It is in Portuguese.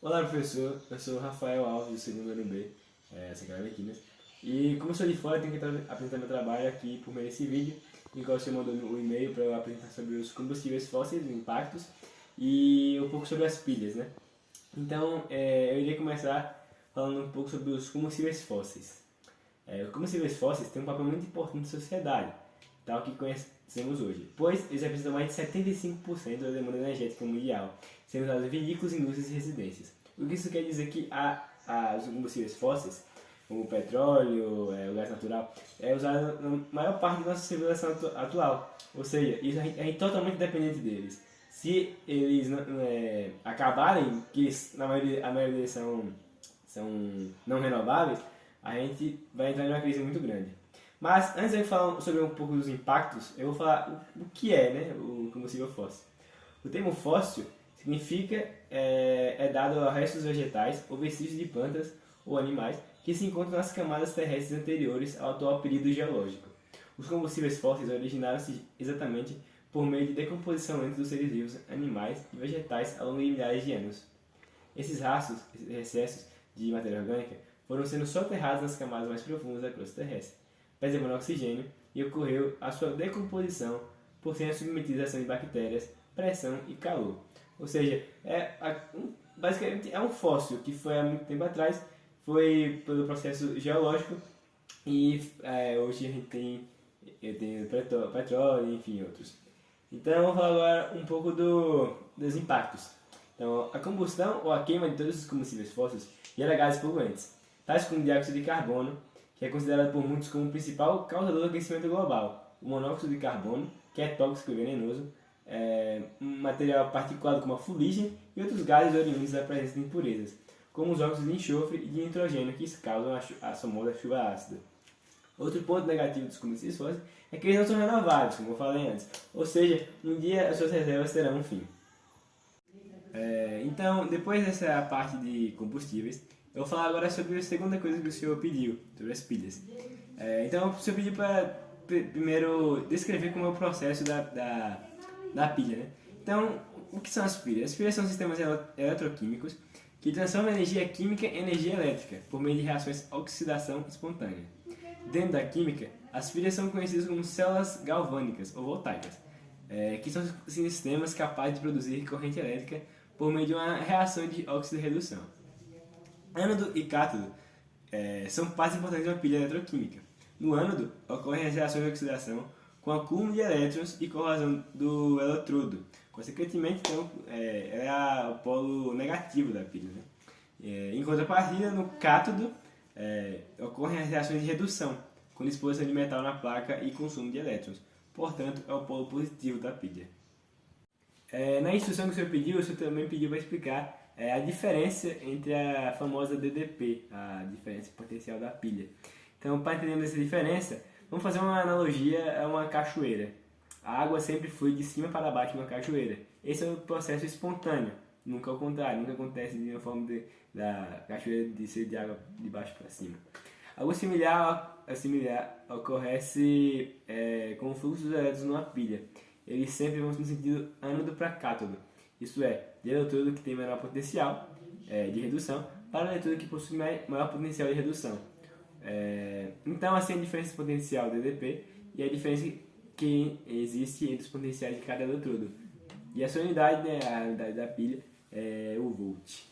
Olá, professor. Eu sou o Rafael Alves, do segundo ano B, secretário de Química. E como eu sou de fora, eu tenho que apresentar meu trabalho aqui por meio desse vídeo, em qual você mandou o e-mail para eu apresentar sobre os combustíveis fósseis, os impactos, e um pouco sobre as pilhas, né? Então, eu iria começar falando um pouco sobre os combustíveis fósseis. Os combustíveis fósseis têm um papel muito importante na sociedade, tal que conhecemos hoje, pois eles representam mais de 75% da demanda energética mundial, sendo usados em veículos, indústrias e residências. O que isso quer dizer que os combustíveis fósseis, como o petróleo, o gás natural, é usado na maior parte da nossa civilização atual. Ou seja, isso a gente é totalmente dependente deles. Se eles acabarem, que a maioria deles são não renováveis, a gente vai entrar em uma crise muito grande. Mas antes de eu falar sobre um pouco dos impactos, eu vou falar o que é, né, o combustível fóssil. O termo fóssil significa dado a restos vegetais ou vestígios de plantas ou animais que se encontram nas camadas terrestres anteriores ao atual período geológico. Os combustíveis fósseis originaram-se exatamente por meio de decomposição lenta dos seres vivos, animais e vegetais ao longo de milhares de anos. Esses rastros, esses excessos de matéria orgânica, foram sendo soterrados nas camadas mais profundas da crosta terrestre, preservando oxigênio, e ocorreu a sua decomposição por serem submetidos à ação de bactérias, pressão e calor. Ou seja, basicamente é um fóssil que foi há muito tempo atrás, foi pelo processo geológico e hoje a gente tem petróleo, enfim, outros. Então vamos falar agora um pouco dos impactos. Então, a combustão ou a queima de todos os combustíveis fósseis gera gases poluentes, tais como o dióxido de carbono, que é considerado por muitos como o principal causador do aquecimento global, o monóxido de carbono, que é tóxico e venenoso, um material particulado como a fuligem e outros gases oriundos da presença de impurezas, como os óxidos de enxofre e de nitrogênio, que causam a famosa chuva ácida. Outro ponto negativo dos combustíveis fósseis é que eles não são renováveis, como eu falei antes, ou seja, um dia as suas reservas terão um fim. Então, depois dessa parte de combustíveis, eu vou falar agora sobre a segunda coisa que o senhor pediu, sobre as pilhas. Então, o senhor pediu para primeiro descrever como é o processo da pilha, né? Então, o que são as pilhas? As pilhas são sistemas eletroquímicos que transformam energia química em energia elétrica por meio de reações oxidação espontânea. Dentro da química, as pilhas são conhecidas como células galvânicas ou voltaicas, que são sistemas capazes de produzir corrente elétrica por meio de uma reação de óxido-redução. Ânodo e cátodo são partes importantes de uma pilha eletroquímica. No ânodo, ocorrem as reações de oxidação com acúmulo de elétrons e corrosão do eletrodo. Consequentemente, então, o polo negativo da pilha. Né? Em contrapartida, no cátodo, ocorrem as reações de redução, com disposição de metal na placa e consumo de elétrons. Portanto, é o polo positivo da pilha. Na instrução que o senhor pediu, o senhor também pediu para explicar a diferença entre a famosa DDP, a diferença potencial da pilha. Então, para entender essa diferença, vamos fazer uma analogia a uma cachoeira. A água sempre flui de cima para baixo numa cachoeira. Esse é o processo espontâneo, nunca ao contrário, nunca acontece de uma forma da cachoeira de ser de água de baixo para cima. Algo similar ocorre com o fluxo dos elétrons numa pilha. Eles sempre vão no sentido ânodo para cátodo, isto é, de eletrodo que tem menor potencial de redução para o eletrodo que possui maior potencial de redução. Então, assim, a diferença potencial DDP e a diferença que existe entre os potenciais de cada eletrodo. E a sua unidade, né, a unidade da pilha, é o volt.